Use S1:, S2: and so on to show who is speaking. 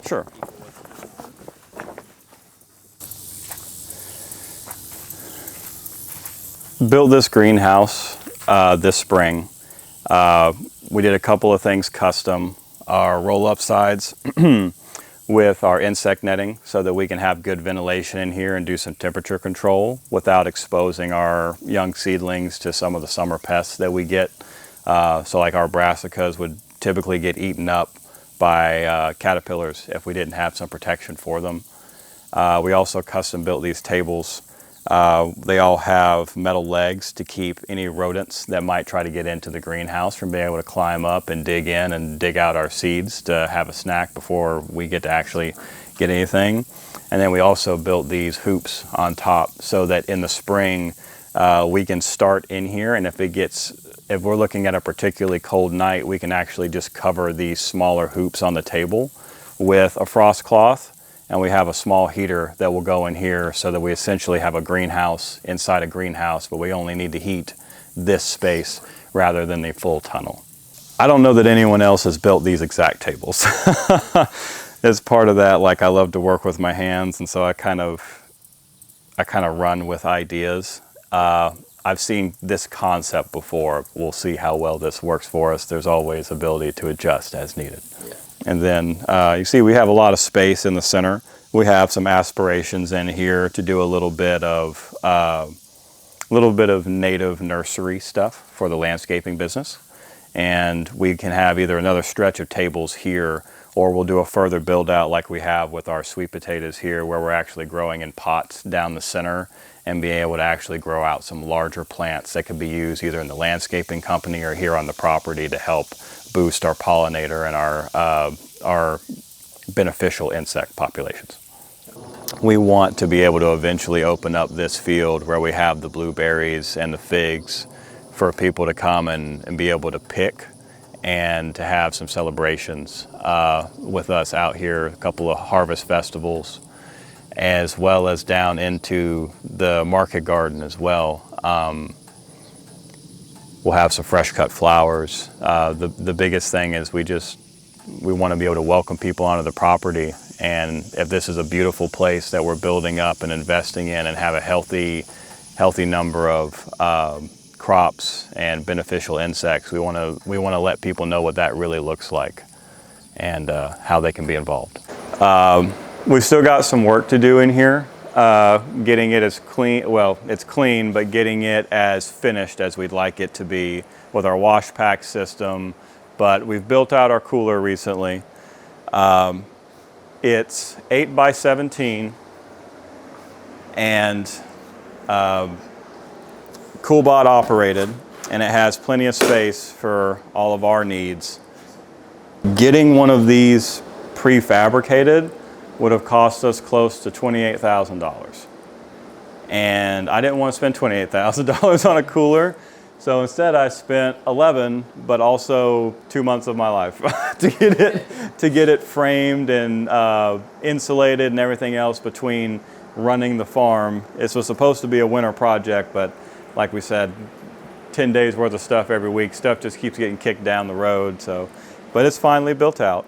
S1: Sure. Built this greenhouse this spring. We did a couple of things custom. Our roll-up sides with our insect netting so that we can have good ventilation in here and do some temperature control without exposing our young seedlings to some of the summer pests that we get. So like our brassicas would typically get eaten up by caterpillars if we didn't have some protection for them. We also custom built these tables. They all have metal legs to keep any rodents that might try to get into the greenhouse from being able to climb up and dig in and dig out our seeds to have a snack before we get to actually get anything. And then we also built these hoops on top so that in the spring we can start in here, and if we're looking at a particularly cold night, we can actually just cover these smaller hoops on the table with a frost cloth. And we have a small heater that will go in here so that we essentially have a greenhouse inside a greenhouse, but we only need to heat this space rather than the full tunnel. I don't know that anyone else has built these exact tables. As part of that, like, I love to work with my hands, and so I kind of run with ideas. I've seen this concept before. We'll see how well this works for us. There's always ability to adjust as needed. Yeah. And then you see we have a lot of space in the center. We have some aspirations in here to do a little bit of native nursery stuff for the landscaping business. And we can have either another stretch of tables here, or we'll do a further build out like we have with our sweet potatoes here, where we're actually growing in pots down the center and being able to actually grow out some larger plants that could be used either in the landscaping company or here on the property to help boost our pollinator and our beneficial insect populations. We want to be able to eventually open up this field where we have the blueberries and the figs for people to come and be able to pick and to have some celebrations with us out here, a couple of harvest festivals, as well as down into the market garden as well. We'll have some fresh cut flowers. The biggest thing is we want to be able to welcome people onto the property. And if this is a beautiful place that we're building up and investing in and have a healthy number of crops and beneficial insects, we want to let people know what that really looks like and how they can be involved. We've still got some work to do in here. Getting it as clean, well, it's clean, but getting it as finished as we'd like it to be with our wash pack system. But we've built out our cooler recently. It's 8 by 17 and CoolBot operated, and it has plenty of space for all of our needs. Getting one of these prefabricated would have cost us close to $28,000. And I didn't want to spend $28,000 on a cooler. So instead I spent 11, but also 2 months of my life to get it framed and insulated and everything else between running the farm. This was supposed to be a winter project, but like we said, 10 days worth of stuff every week. Stuff just keeps getting kicked down the road. But it's finally built out.